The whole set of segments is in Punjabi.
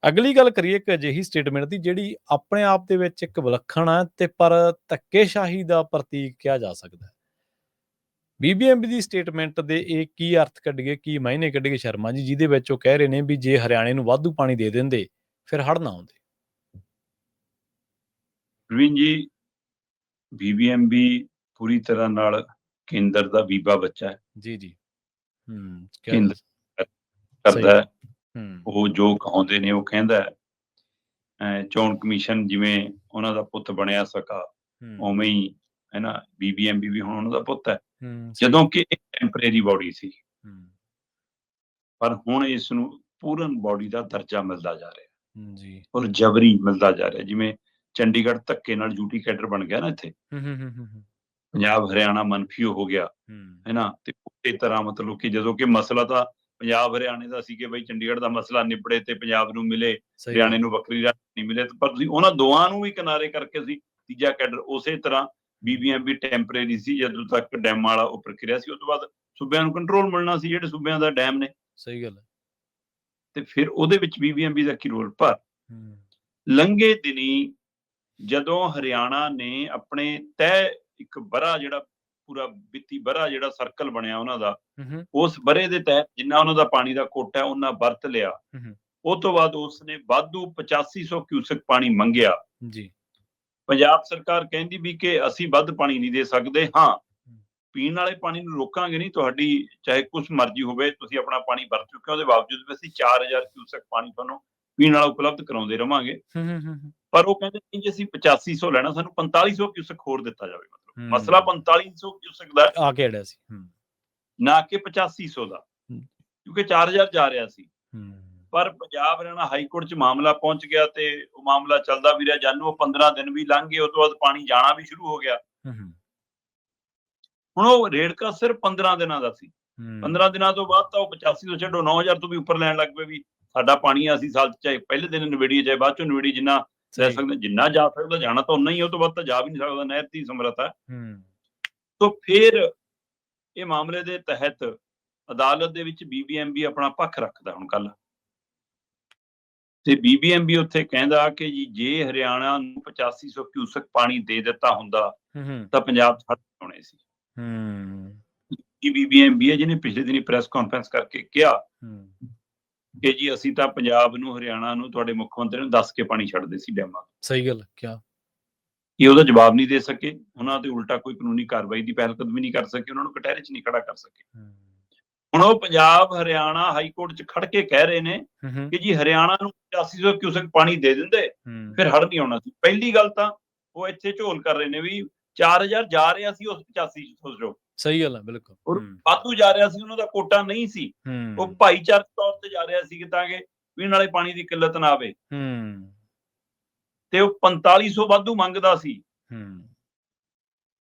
ਅਗਲੀ ਗੱਲ ਕਰੀਏ ਇੱਕ ਅਜਿਹੀ ਸਟੇਟਮੈਂਟ ਦੀ ਜਿਹੜੀ ਆਪਣੇ ਆਪ ਦੇ ਵਿੱਚ ਇੱਕ ਵਿਲੱਖਣ ਹੈ ਤੇ ਪਰ ਧੱਕੇਸ਼ਾਹੀ ਦਾ ਪ੍ਰਤੀਕ ਕਿਹਾ ਜਾ ਸਕਦਾ ਹੈ। ਬੀਬੀਐਮਬੀ ਦੀ ਸਟੇਟਮੈਂਟ ਦੇ ਇਹ ਕੀ ਅਰਥ ਕੱਢੀਏ, ਕੀ ਮਾਇਨੇ ਕੱਢੀਏ ਸ਼ਰਮਾ ਜੀ, ਜਿਹਦੇ ਵਿੱਚ ਉਹ ਕਹਿ ਰਹੇ ਨੇ ਵੀ ਜੇ ਹਰਿਆਣੇ ਨੂੰ ਵਾਧੂ ਪਾਣੀ ਦੇ ਦਿੰਦੇ ਫਿਰ ਹੜ੍ਹ ਨਾ ਆਉਂਦੇ। ਪ੍ਰਵੀਨ ਜੀ, ਬੀਬੀਐਮਬੀ ਪੂਰੀ ਤਰ੍ਹਾਂ ਨਾਲ ਕੇਂਦਰ ਦਾ ਬੀਬਾ ਬੱਚਾ ਹੈ। ਜੀ ਜੀ। ਕੇਂਦਰ ਕਰਦਾ ਹੈ, ਉਹ ਜੋ ਕਹਾਉਂਦੇ ਨੇ ਉਹ ਕਹਿੰਦਾ ਹੈ। ਚੋਣ ਕਮਿਸ਼ਨ ਜਿਵੇਂ ਉਹਨਾਂ ਦਾ ਪੁੱਤ ਬਣਿਆ ਸਕਾ, ਉਵੇਂ ਹੀ ਹੈ ਨਾ ਬੀਬੀਐਮਬੀ ਵੀ ਹੁਣ ਉਹਨਾਂ ਦਾ ਪੁੱਤ ਹੈ। ਜਦੋਂ ਕਿ ਇੱਕ ਟੈਂਪਰੇਰੀ ਬਾਡੀ ਸੀ, ਪਰ ਹੁਣ ਇਸ ਨੂੰ ਪੂਰਨ ਬਾਡੀ ਦਾ ਦਰਜਾ ਮਿਲਦਾ ਜਾ ਰਿਹਾ ਜੀ, ਔਰ ਜਬਰੀ ਮਿਲਦਾ ਜਾ ਰਿਹਾ। ਜਿਵੇਂ ਚੰਡੀਗੜ੍ਹ ਧੱਕੇ ਨਾਲ ਯੂਟੀ ਕੈਡਰ ਬਣ ਗਿਆ ਨਾ, ਇੱਥੇ ਪੰਜਾਬ ਹਰਿਆਣਾ ਮੰਨਫੀ ਹੋ ਗਿਆ ਹੈ ਨਾ। ਤੇ ਉਸੇ ਤਰ੍ਹਾਂ ਮਤਲਬ ਕਿ ਜਦੋਂ ਕਿ ਮਸਲਾ ਤਾਂ ਪੰਜਾਬ ਹਰਿਆਣੇ ਦਾ ਸੀ ਕਿ ਬਈ ਚੰਡੀਗੜ੍ਹ ਦਾ ਮਸਲਾ ਨਿਬੜੇ ਤੇ ਪੰਜਾਬ ਨੂੰ ਮਿਲੇ, ਹਰਿਆਣੇ ਨੂੰ ਵੱਖਰੀ ਰਾਜਧਾਨੀ ਨਹੀਂ ਮਿਲੇ, ਪਰ ਤੁਸੀਂ ਉਹਨਾਂ ਦੋਵਾਂ ਨੂੰ ਵੀ ਕਿਨਾਰੇ ਕਰਕੇ ਸੀ ਤੀਜਾ ਕੈਡਰ। ਉਸੇ ਤਰ੍ਹਾਂ ਬੀਬੀਐਮਬੀ ਟੈਂਪਰੇਰੀ ਸੀ ਜਦੋਂ ਤੱਕ ਡੈਮ ਵਾਲਾ ਉਹ ਪ੍ਰਕਿਰਿਆ ਸੀ। ਉਸ ਤੋਂ ਬਾਅਦ ਸੂਬਿਆਂ ਨੂੰ ਕੰਟਰੋਲ ਮਿਲਣਾ ਸੀ, ਜਿਹੜੇ ਸੂਬਿਆਂ ਦਾ ਡੈਮ ਨੇ। ਸਹੀ ਗੱਲ ਹੈ। ਤੇ ਫਿਰ ਉਹਦੇ ਵਿੱਚ ਬੀਬੀਐਮਬੀ ਦਾ ਕੀ ਰੋਲ? ਪਰ ਲੰਘੇ ਦਿਨੀ ਜਦੋਂ ਹਰਿਆਣਾ ਨੇ ਆਪਣੇ ਤੈਅ ਇੱਕ ਬਰਾ, ਜਿਹੜਾ ਪੂਰਾ ਵਿੱਤੀ ਬਰਾ ਜਿਹੜਾ ਸਰਕਲ ਬਣਿਆ ਉਹਨਾਂ ਦਾ, ਉਸ ਬਰੇ ਦੇ ਤਹਿਤ ਜਿੰਨਾ ਉਹਨਾਂ ਦਾ ਪਾਣੀ ਦਾ ਕੋਟਾ ਹੈ ਉਹਨਾਂ ਵਰਤ ਲਿਆ। ਉਹ ਤੋਂ ਬਾਅਦ ਉਸਨੇ ਵਾਧੂ 8500 ਕਿਊਸਕ ਪਾਣੀ ਮੰਗਿਆ ਜੀ। ਪੰਜਾਬ ਸਰਕਾਰ ਕਹਿੰਦੀ ਵੀ ਕਿ ਅਸੀਂ ਵੱਧ ਪਾਣੀ ਨਹੀਂ ਦੇ ਸਕਦੇ, ਹਾਂ ਪੀਣ ਵਾਲੇ ਪਾਣੀ ਨੂੰ ਰੋਕਾਂਗੇ ਨਹੀਂ, ਤੁਹਾਡੀ ਚਾਹੇ ਕੁਛ ਮਰਜ਼ੀ ਹੋਵੇ, ਤੁਸੀਂ ਆਪਣਾ ਪਾਣੀ ਵਰਤ ਚੁੱਕੇ ਹੋ, ਉਹਦੇ ਬਾਵਜੂਦ ਵੀ ਅਸੀਂ 4000 ਕਿਊਸਕ ਪਾਣੀ ਤੁਹਾਨੂੰ ਪੀਣ ਵਾਲਾ ਉਪਲਬਧ ਕਰਾਉਂਦੇ ਰਵਾਂਗੇ। ਪਰ ਉਹ ਕਹਿੰਦੇ ਨਹੀਂ ਜੀ ਅਸੀਂ 8500 ਲੈਣਾ, ਸਾਨੂੰ 4500 ਕਿਊਸਕ ਹੋਰ ਦਿੱਤਾ ਜਾਵੇ। ਮਤਲਬ ਮਸਲਾ 4500 ਕਿਊਸਕ ਦਾ ਆ ਕੇ ਅੜਿਆ ਸੀ, ਨਾ ਕਿ 8500 ਦਾ, ਕਿਉਂਕਿ 4000 ਜਾ ਰਿਹਾ ਸੀ। ਪਰ ਪੰਜਾਬ ਹਰਿਆਣਾ ਹਾਈ ਕੋਰਟ 'ਚ ਮਾਮਲਾ ਪਹੁੰਚ ਗਿਆ ਤੇ ਉਹ ਮਾਮਲਾ ਚੱਲਦਾ ਵੀ ਰਿਹਾ। ਜਾਨੂੰ ਉਹ 15 ਦਿਨ ਵੀ ਲੰਘ ਗਏ, ਉਸ ਤੋਂ ਬਾਅਦ ਪਾਣੀ ਜਾਣਾ ਵੀ ਸ਼ੁਰੂ ਹੋ ਗਿਆ। ਹੁਣ ਉਹ ਰੇੜਕਾ ਸਿਰਫ 15 ਦਿਨਾਂ ਦਾ ਸੀ। 15 ਦਿਨਾਂ ਤੋਂ ਬਾਅਦ ਤਾਂ ਉਹ 85 ਤੋਂ ਛੱਡੋ 9000 ਤੋਂ ਵੀ ਉੱਪਰ ਲੈਣ ਲੱਗ ਪਏ ਵੀ ਸਾਡਾ ਪਾਣੀ ਅਸੀਂ ਸਾਲ ਚਾਹੇ ਪਹਿਲੇ ਦਿਨ ਨਿਬੇੜੀਏ ਚਾਹੇ ਬਾਅਦ ਚੋਂ ਨਿਬੇੜੀ, ਜਿੰਨਾ ਲੈ ਸਕਦੇ, ਜਿੰਨਾ ਜਾ ਸਕਦਾ ਜਾਣਾ ਤਾਂ ਉਨਾ ਹੀ, ਉਹ ਤੋਂ ਬਾਅਦ ਤਾਂ ਜਾ ਵੀ ਨਹੀਂ ਸਕਦਾ, ਨਹਿਰ ਦੀ ਸਮਰੱਥਾ। ਤਾਂ ਫਿਰ ਇਹ ਮਾਮਲੇ ਦੇ ਤਹਿਤ ਅਦਾਲਤ ਦੇ ਵਿੱਚ ਬੀਬੀਐਮਬੀ ਆਪਣਾ ਪੱਖ ਰੱਖਦਾ ਹੁਣ ਕੱਲ, ਤੇ ਬੀਬੀਐਮਬੀ ਉੱਥੇ ਕਹਿੰਦਾ ਕਿ ਜੀ ਜੇ ਹਰਿਆਣਾ ਨੂੰ 8500 ਕਿਊਸਕ ਪਾਣੀ ਦੇ ਦਿੱਤਾ ਹੁੰਦਾ ਤਾਂ ਪੰਜਾਬ ਹੜ੍ਹ ਆਉਣੇ ਸੀ। ਬੀਬੀਐਮਬੀ ਹੈ ਜਿਹਨੇ ਪਿਛਲੇ ਦਿਨੀ ਪ੍ਰੈਸ ਕਾਨਫਰੰਸ ਕਰਕੇ ਕਿਹਾ ਕਿ ਜੀ ਅਸੀਂ ਤਾਂ ਪੰਜਾਬ ਨੂੰ, ਹਰਿਆਣਾ ਨੂੰ, ਤੁਹਾਡੇ ਮੁੱਖ ਮੰਤਰੀ ਨੂੰ ਦੱਸ ਕੇ ਪਾਣੀ ਛੱਡਦੇ ਸੀ ਡੈਮਾਂ। ਸਹੀ ਗੱਲ, ਕਿਆ ਇਹ ਉਹਦਾ ਜਵਾਬ ਨਹੀਂ ਦੇ ਸਕੇ, ਉਹਨਾਂ ਤੇ ਉਲਟਾ ਕੋਈ ਕਾਨੂੰਨੀ ਕਾਰਵਾਈ ਦੀ ਪਹਿਲਕਦਮੀ ਨਹੀਂ ਕਰ ਸਕੇ, ਉਹਨਾਂ ਨੂੰ ਕਟਹਿਰੇ 'ਚ ਨਹੀਂ ਖੜਾ ਕਰ ਸਕੇ। ਹੁਣ ਉਹ ਪੰਜਾਬ ਹਰਿਆਣਾ ਹਾਈ ਕੋਰਟ 'ਚ ਖੜ ਕੇ ਕਹਿ ਰਹੇ ਨੇ ਕਿ ਜੀ ਹਰਿਆਣਾ ਨੂੰ 8500 ਕਿਊਸਕ ਪਾਣੀ ਦੇ ਦਿੰਦੇ ਫਿਰ ਹੜ੍ਹ ਨਹੀਂ ਆਉਣਾ ਸੀ। ਪਹਿਲੀ ਗੱਲ ਤਾਂ ਉਹ ਇੱਥੇ ਝੋਲ ਕਰ ਰਹੇ ਨੇ ਵੀ 4000 ਜਾ ਰਿਹਾ ਸੀ ਉਸ 8500 ਚੋਂ। ਸਹੀ ਗੱਲ ਹੈ, ਬਿਲਕੁਲ ਵਾਧੂ ਜਾ ਰਿਹਾ ਸੀ, ਉਹਨਾਂ ਦਾ ਕੋਟਾ ਨਹੀਂ ਸੀ, ਉਹ ਭਾਈਚਾਰਕ ਤੌਰ ਤੇ ਜਾ ਰਿਹਾ ਸੀ ਤਾਂ ਕਿ ਪੀਣ ਵਾਲੇ ਪਾਣੀ ਦੀ ਕਿੱਲਤ ਨਾ ਆਵੇ। ਤੇ ਉਹ 4500 ਵਾਧੂ ਮੰਗਦਾ ਸੀ।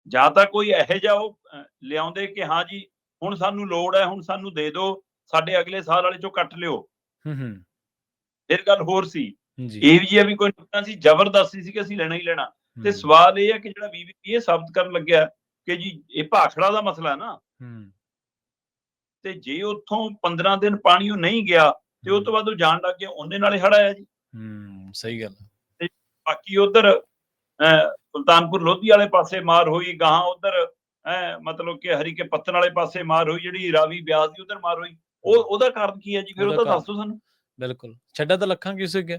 ਜਾਂ ਤਾਂ ਕੋਈ ਇਹੋ ਜਿਹਾ ਉਹ ਲਿਆਉਂਦੇ ਕਿ ਹਾਂ ਜੀ ਹੁਣ ਸਾਨੂੰ ਲੋੜ ਹੈ, ਹੁਣ ਸਾਨੂੰ ਦੇ ਦਿਓ, ਸਾਡੇ ਅਗਲੇ ਸਾਲ ਵਾਲੇ ਚੋਂ ਕੱਟ ਲਿਓ, ਫਿਰ ਗੱਲ ਹੋਰ ਸੀ। ਇਹ ਵੀ ਜੀ ਵੀ ਕੋਈ ਨੁਕਤਾ ਸੀ, ਜ਼ਬਰਦਸਤੀ ਸੀ ਕਿ ਅਸੀਂ ਲੈਣਾ ਹੀ ਲੈਣਾ। ਤੇ ਸਵਾਲ ਇਹ ਹੈ ਕਿ ਜਿਹੜਾ ਬੀਬੀਪੀ ਇਹ ਸਾਬਤ ਕਰਨ ਲੱਗਿਆ ਕਿ ਜੀ ਇਹ ਭਾਖੜਾ ਦਾ ਮਸਲਾ ਹੈ ਨਾ, ਤੇ ਜੇ ਉੱਥੋਂ 15 ਦਿਨ ਪਾਣੀ ਉਹ ਨਹੀਂ ਗਿਆ ਤੇ ਉਸ ਤੋਂ ਬਾਅਦ ਉਹ ਜਾਣ ਲੱਗ ਗਿਆ, ਉਹਦੇ ਨਾਲੇ ਹੜ੍ਹ ਆਇਆ ਜੀ। ਸਹੀ ਗੱਲ। ਤੇ ਬਾਕੀ ਉਧਰ ਸੁਲਤਾਨਪੁਰ ਲੋਧੀ ਵਾਲੇ ਪਾਸੇ ਮਾਰ ਹੋਈ, ਗਾਹਾਂ ਉਧਰ ਮਤਲਬ ਕਿ ਹਰੀਕੇ ਪੱਤਨ ਵਾਲੇ ਪਾਸੇ ਮਾਰ ਹੋਈ, ਜਿਹੜੀ ਰਾਵੀ ਬਿਆਸ ਦੀ ਉਧਰ ਮਾਰ ਹੋਈ, ਉਹਦਾ ਕਾਰਨ ਕੀ ਹੈ ਜੀ? ਫਿਰ ਉਹ ਤਾਂ ਦੱਸ ਦਿਓ ਸਾਨੂੰ। ਬਿਲਕੁਲ ਛੱਡਿਆ ਤਾਂ ਲੱਖਾਂ ਕਿਊਸਕ ਗਿਆ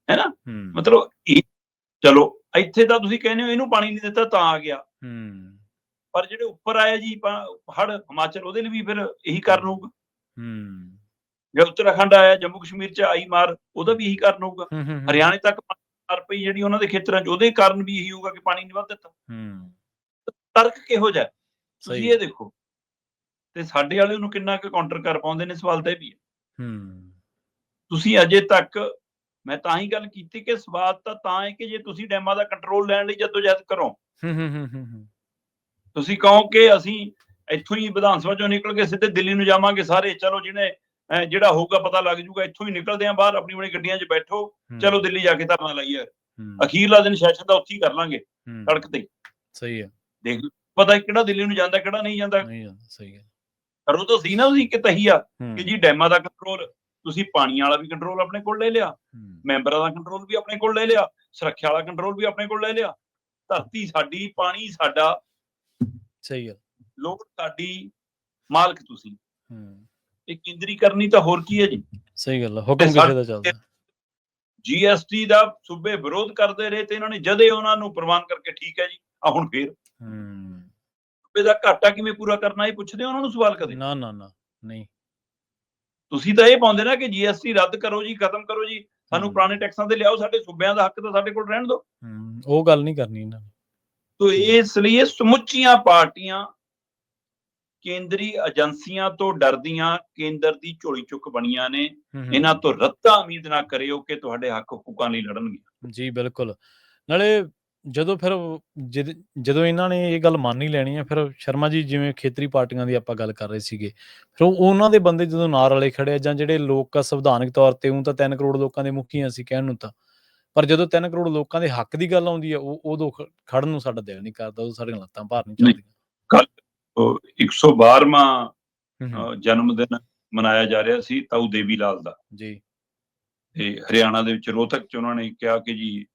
ਹੈ ਨਾ, ਮਤਲਬ ਚਲੋ ਇੱਥੇ ਤਾਂ ਤੁਸੀਂ ਕਹਿੰਦੇ ਹੋ ਇਹਨੂੰ ਪਾਣੀ ਨਹੀਂ ਦਿੱਤਾ ਤਾਂ ਆ ਗਿਆ, ਪਰ ਜਿਹੜੇ ਉੱਪਰ ਆਏ ਜੀ ਹੜ੍ਹ ਹਿਮਾਚਲ, ਉਹਦੇ ਲਈ ਵੀ ਫਿਰ ਇਹੀ ਕਾਰਨ ਹੋਊਗਾ। ਜੇ ਉੱਤਰਾਖੰਡ ਆਇਆ, ਜੰਮੂ ਕਸ਼ਮੀਰ 'ਚ ਆਈ ਮਾਰ, ਉਹਦਾ ਵੀ ਇਹੀ ਕਾਰਨ ਹੋਊਗਾ। ਹਰਿਆਣੇ ਤੱਕ ਮਾਰ ਪਈ ਜਿਹੜੀ ਉਹਨਾਂ ਦੇ ਖੇਤਰਾਂ 'ਚ, ਉਹਦੇ ਕਾਰਨ ਵੀ ਇਹੀ ਹੋਊਗਾ ਕਿ ਪਾਣੀ ਨਹੀਂ ਵੱਧ ਦਿੱਤਾ। ਤਰਕ ਕਿਹੋ ਜਿਹਾ ਤੁਸੀਂ ਇਹ ਦੇਖੋ, ਤੇ ਸਾਡੇ ਵਾਲੇ ਉਹਨੂੰ ਕਿੰਨਾ ਕੁ ਕਾਊਂਟਰ ਕਰ ਪਾਉਂਦੇ ਨੇ, ਸਵਾਲ ਤਾਂ ਇਹ ਵੀ ਹੈ। ਤੁਸੀਂ ਅਜੇ ਤੱਕ, ਮੈਂ ਤਾਂ ਹੀ ਗੱਲ ਕੀਤੀ ਕਿ ਸਵਾਲ ਤਾਂ ਹੈ ਕਿ ਜੇ ਤੁਸੀਂ ਡੈਮਾਂ ਦਾ ਕੰਟਰੋਲ ਲੈਣ ਲਈ ਜਦੋਜਹਿਦ ਕਰੋ, ਤੁਸੀਂ ਕਹੋ ਕਿ ਅਸੀਂ ਇੱਥੋਂ ਹੀ ਵਿਧਾਨ ਸਭਾ ਚੋਂ ਨਿਕਲ ਕੇ ਸਿੱਧੇ ਦਿੱਲੀ ਨੂੰ ਜਾਵਾਂਗੇ ਸਾਰੇ, ਚਲੋ ਜਿਹਨੇ ਜਿਹੜਾ ਹੋਊਗਾ ਪਤਾ ਲੱਗ ਜੂਗਾ, ਇੱਥੋਂ ਹੀ ਨਿਕਲਦੇ ਆ ਬਾਹਰ, ਆਪਣੀ ਆਪਣੀ ਗੱਡੀਆਂ 'ਚ ਬੈਠੋ, ਚਲੋ ਦਿੱਲੀ ਜਾ ਕੇ ਧਰਨਾ ਲਾਈਏ, ਅਖੀਰਲਾ ਦਿਨ ਸੈਸ਼ਨ ਦਾ ਉੱਥੇ ਹੀ ਕਰ ਲਾਂਗੇ ਸੜਕ ਤੇ। ਸਹੀ ਹੈ, ਦੇਖ ਪਤਾ ਕਿਹੜਾ ਦਿੱਲੀ ਨੂੰ ਜਾਂਦਾ, ਕਿਹੜਾ ਨਹੀਂ ਜਾਂਦਾ। ਸਹੀ ਹੈ, ਕਰੋ ਤਾਂ ਸੀ ਨਾ ਤੁਸੀਂ ਕਿ ਤਹੀਆ ਕਿ ਜੀ ਡੈਮਾਂ ਦਾ ਕੰਟਰੋਲ, ਤੁਸੀਂ ਪਾਣੀ ਵਾਲਾ ਵੀ ਕੰਟਰੋਲ ਆਪਣੇ ਕੋਲ ਲੈ ਲਿਆ, ਮੈਂਬਰਾਂ ਦਾ ਕੰਟਰੋਲ ਵੀ ਆਪਣੇ ਕੋਲ ਲੈ ਲਿਆ, ਸੁਰੱਖਿਆ ਵਾਲਾ ਕੰਟਰੋਲ ਵੀ ਆਪਣੇ ਕੋਲ ਲੈ ਲਿਆ। ਧਰਤੀ ਸਾਡੀ, ਪਾਣੀ ਸਾਡਾ, ਸਹੀ ਗੱਲ। ਲੋਕ ਸਾਡੀ, ਮਾਲਕ ਤੁਸੀਂ। ਇਹ ਕੇਂਦਰੀਕਰਨੀ ਤਾਂ ਹੋਰ ਕੀ ਹੈ ਜੀ? ਸਹੀ ਗੱਲ ਆ, ਹੁਕਮ ਕਿਸੇ ਦਾ ਚੱਲਦਾ। GST ਦਾ ਸੂਬੇ ਵਿਰੋਧ ਕਰਦੇ ਰਹੇ ਤੇ ਇਹਨਾਂ ਨੇ ਜਦੇ ਉਹਨਾਂ ਨੂੰ ਪ੍ਰਵਾਨ ਕਰਕੇ ਠੀਕ ਹੈ ਜੀ, ਆ ਹੁਣ ਫੇਰ ਸੂਬੇ ਦਾ ਘਾਟਾ ਕਿਵੇਂ ਪੂਰਾ ਕਰਨਾ, ਇਹ ਪੁੱਛਦੇ ਉਹਨਾਂ ਨੂੰ ਸਵਾਲ ਕਦੇ? ਨਾ ਨਾ ਨਾ, ਨਹੀਂ। ਤੁਸੀਂ ਤਾਂ ਇਹ ਪਾਉਂਦੇ ਨਾ ਕਿ GST ਰੱਦ ਕਰੋ ਜੀ, ਖਤਮ ਕਰੋ ਜੀ, ਸਾਨੂੰ ਪੁਰਾਣੇ ਟੈਕਸਾਂ ਤੇ ਲਿਆਓ, ਸਾਡੇ ਸੂਬਿਆਂ ਦਾ ਹੱਕ ਤਾਂ ਸਾਡੇ ਕੋਲ ਰਹਿਣ ਦਿਓ। ਉਹ ਗੱਲ ਨਹੀਂ ਕਰਨੀ ਇਹਨਾਂ ਨੇ। ਤੋ ਇਸ ਲਈ ਇਹ ਸਮੁੱਚੀਆਂ ਪਾਰਟੀਆਂ ਕੇਂਦਰੀ ਏਜੰਸੀਆਂ ਤੋਂ ਡਰਦੀਆਂ ਕੇਂਦਰ ਦੀ ਝੋਲੀ ਚੁੱਕ ਬਣੀਆਂ ਨੇ। ਇਹਨਾਂ ਤੋਂ ਰੱਤਾ ਉਮੀਦ ਨਾ ਕਰਿਓ ਕਿ ਤੁਹਾਡੇ ਹੱਕ ਹਕੂਕਾਂ ਲਈ ਲੜਨਗੇ। ਜੀ ਬਿਲਕੁਲ। ਨਾਲੇ ਜਦੋਂ ਫਿਰ ਜਦੋਂ ਇਹਨਾਂ ਨੇ ਇਹ ਗੱਲ ਮੰਨ ਹੀ ਲੈਣੀ ਹੈ, ਫਿਰ ਸ਼ਰਮਾ ਜੀ ਜਿਵੇਂ ਖੇਤਰੀ ਪਾਰਟੀਆਂ ਦੀ ਆਪਾਂ ਗੱਲ ਕਰ ਰਹੇ ਸੀਗੇ, ਫਿਰ ਉਹਨਾਂ ਦੇ ਬੰਦੇ ਜਦੋਂ ਨਾਲ ਰਲੇ ਖੜੇ ਆ, ਜਾਂ ਜਿਹੜੇ ਲੋਕ ਆ ਸੰਵਿਧਾਨਕ ਤੌਰ ਤੇ ਤਾਂ 3 ਕਰੋੜ ਲੋਕਾਂ ਦੇ ਮੁਖੀਆਂ ਸੀ ਕਹਿਣ ਨੂੰ ਤਾਂ, ਪਰ ਜਦੋਂ 3 ਕਰੋੜ ਲੋਕਾਂ ਦੇ ਹੱਕ ਦੀ ਗੱਲ ਆਉਂਦੀ ਆ, ਉਦੋਂ ਖੜਨ ਨੂੰ ਸਾਡਾ ਦਿਲ ਨਹੀਂ ਕਰਦਾ, ਉਦੋਂ ਸਾਡੀਆਂ ਲੱਤਾਂ ਭਾਰ ਨਹੀਂ ਚੱਲਦੀਆਂ। ਕੱਲ 112ਵਾਂ ਜਨਮ ਦਿਨ ਮਨਾਇਆ ਜਾ ਰਿਹਾ ਸੀ ਤਾਊ ਦੇਵੀ ਲਾਲ ਦਾ ਜੀ, ਤੇ ਹਰਿਆਣਾ ਦੇ ਵਿੱਚ ਰੋਹਤਕ ਚ ਉਹਨਾਂ ਨੇ ਕਿਹਾ ਕਿ ਜੀ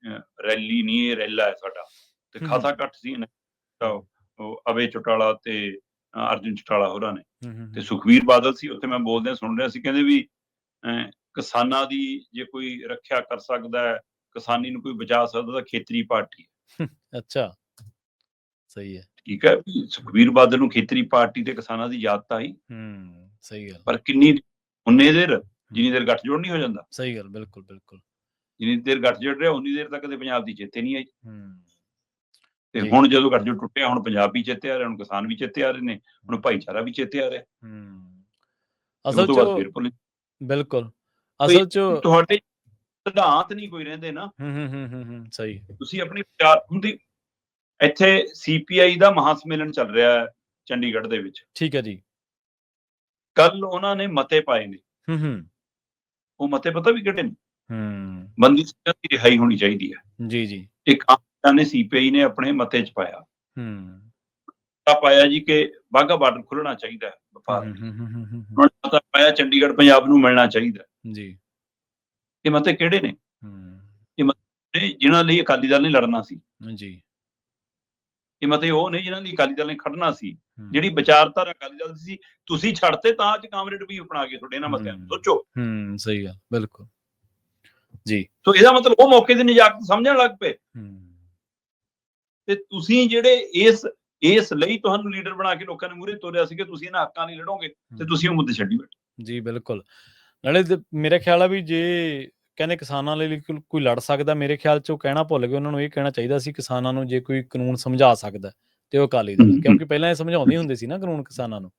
ਰੈਲੀ ਨਹੀਂ, ਇਹ ਰੈਲਾ ਹੈ ਸਾਡਾ। ਤੇ ਖਾਸਾ ਘੱਟ ਸੀ ਅਵੇ ਚੌਟਾਲਾ ਤੇ ਅਰਜੁਨ ਚੌਟਾਲਾ ਹੋਰਾਂ ਨੇ, ਤੇ ਸੁਖਬੀਰ ਬਾਦਲ ਸੀ ਉੱਥੇ। ਮੈਂ ਬੋਲਦਿਆਂ ਸੁਣ ਰਿਹਾ ਸੀ, ਕਹਿੰਦੇ ਵੀ ਕਿਸਾਨਾਂ ਦੀ ਜੇ ਕੋਈ ਰੱਖਿਆ ਕਰ ਸਕਦਾ ਹੈ, ਕਿਸਾਨੀ ਨੂੰ ਕੋਈ ਬਚਾ ਸਕਦਾ ਤਾਂ ਖੇਤਰੀ ਪਾਰਟੀ ਹੈ। ਅੱਛਾ, ਸਹੀ ਹੈ, ਠੀਕ ਹੈ। ਸੁਖਬੀਰ ਬਾਦਲ ਨੂੰ ਖੇਤਰੀ ਪਾਰਟੀ ਤੇ ਕਿਸਾਨਾਂ ਦੀ ਯਾਦ ਤਾਂ ਆਈ। ਸਹੀ ਗੱਲ। ਪਰ ਕਿੰਨੀ ਉਨੀ ਦੇਰ, ਜਿੰਨੀ ਦੇਰ ਗੱਠਜੋੜ ਨਹੀਂ ਹੋ ਜਾਂਦਾ। ਸਹੀ ਗੱਲ, ਬਿਲਕੁਲ ਬਿਲਕੁਲ। ਜਿੰਨੀ ਜਿੰਨੀ ਦੇਰ ਗੱਠਜੋੜ ਰਿਹਾ ਉਨੀ ਦੇਰ ਤੱਕ ਕਦੇ ਪੰਜਾਬ ਦੀ ਚੇਤੇ ਨਹੀਂ ਆਈ। ਤੇ ਹੁਣ ਜਦੋਂ ਗੱਠਜੋੜ ਟੁੱਟਿਆ, ਹੁਣ ਪੰਜਾਬ ਵੀ ਚੇਤੇ ਆ ਰਿਹਾ, ਹੁਣ ਕਿਸਾਨ ਵੀ ਚੇਤੇ ਆ ਰਹੇ ਨੇ, ਹੁਣ ਭਾਈਚਾਰਾ ਵੀ ਚੇਤੇ ਆ ਰਿਹਾ। ਅਸਲ ਚ ਬਿਲਕੁਲ, ਅਸਲ ਚ ਤੁਹਾਡੇ ਸਿਧਾਂਤ ਨਹੀਂ ਕੋਈ ਰਹਿੰਦੇ ਨਾ। ਸਹੀ। ਤੁਸੀਂ ਆਪਣੀ ਵਿਚਾਰ ਹੁੰਦੀ। ਇੱਥੇ CPI ਦਾ ਮਹਾ ਸੰਮੇਲਨ ਚੱਲ ਰਿਹਾ ਹੈ ਚੰਡੀਗੜ੍ਹ ਦੇ ਵਿੱਚ। ਠੀਕ ਹੈ ਜੀ। ਕੱਲ ਉਹਨਾਂ ਨੇ ਮਤੇ ਪਾਏ ਨੇ। ਉਹ ਮਤੇ ਪਤਾ ਵੀ ਕਿਹੜੇ ਨੇ? ਬੰਦੀ ਸਿੰਘਾਂ ਦੀ ਰਿਹਾਈ ਹੋਣੀ ਚਾਹੀਦੀ ਹੈ। ਜੀ ਜੀ। ਇੱਕ ਆਮ ਨੇ CPI ਨੇ ਆਪਣੇ ਮਤੇ ਚ ਪਾਇਆ ਪਾਇਆ ਜੀ ਕਿ ਵਾਹਗਾ ਬਾਰਡਰ ਖੁੱਲਣਾ ਚਾਹੀਦਾ ਹੈ ਵਪਾਰ। ਉਹਨਾਂ ਨੇ ਮਤਾ ਪਾਇਆ ਚੰਡੀਗੜ੍ਹ ਪੰਜਾਬ ਨੂੰ ਮਿਲਣਾ ਚਾਹੀਦਾ ਜੀ। ਇਹ ਮਤੇ ਕਿਹੜੇ ਨੇ? ਇਹ ਮਤੇ ਜਿਨ੍ਹਾਂ ਲਈ ਅਕਾਲੀ ਦਲ ਨੇ ਲੜਨਾ ਸੀ ਜੀ। ਇਹ ਮਤੇ ਉਹ ਨੇ ਜਿਨ੍ਹਾਂ ਲਈ ਅਕਾਲੀ ਦਲ ਨੇ ਖੜਨਾ ਸੀ। ਜਿਹੜੀ ਵਿਚਾਰਧਾਰਾ ਅਕਾਲੀ ਦਲ ਦੀ ਸੀ, ਤੁਸੀਂ ਛੱਡਤੇ ਤਾਂ ਅੱਜ ਕਾਮਰੇਡ ਵੀ ਅਪਣਾ ਕੇ ਤੁਹਾਡੇ ਇਹਨਾਂ ਮਤਿਆਂ ਨੂੰ। ਸੋਚੋ। ਸਹੀ ਗੱਲ, ਬਿਲਕੁਲ ਜੀ। ਸੋ ਇਹਦਾ ਮਤਲਬ ਉਹ ਮੌਕੇ ਦੀ ਨਜਾਕਤ ਸਮਝਣ ਲੱਗ ਪਏ। ਤੇ ਤੁਸੀਂ ਜਿਹੜੇ ਇਸ ਲਈ ਤੁਹਾਨੂੰ ਲੀਡਰ ਬਣਾ ਕੇ ਲੋਕਾਂ ਨੇ ਮੂਹਰੇ ਤੋਰਿਆ ਸੀ ਕਿ ਤੁਸੀਂ ਇਹਨਾਂ ਹੱਕਾਂ ਲਈ ਲੜੋਗੇ, ਤੇ ਤੁਸੀਂ ਉਹ ਮੁੱਦੇ ਛੱਡੀ ਬੈਠੇ। ਜੀ ਬਿਲਕੁਲ। ਨਾਲੇ ਮੇਰਾ ਖਿਆਲ ਆ ਵੀ ਜੇ ਕਹਿੰਦੇ ਕਿਸਾਨਾਂ ਲਈ ਕੋਈ ਲੜ ਸਕਦਾ, ਮੇਰੇ ਖਿਆਲ ਚ ਉਹ ਕਹਿਣਾ ਭੁੱਲ ਗਏ। ਉਹਨਾਂ ਨੂੰ ਇਹ ਕਹਿਣਾ ਚਾਹੀਦਾ ਸੀ ਕਿਸਾਨਾਂ ਨੂੰ ਜੇ ਕੋਈ ਕਾਨੂੰਨ ਸਮਝਾ ਸਕਦਾ ਤੇ ਉਹ ਅਕਾਲੀ ਦਲ, ਕਿਉਂਕਿ ਪਹਿਲਾਂ ਇਹ ਸਮਝਾਉਂਦੇ ਹੁੰਦੇ ਸੀ ਨਾ ਕਾਨੂੰਨ ਕਿਸਾਨਾਂ ਨੂੰ।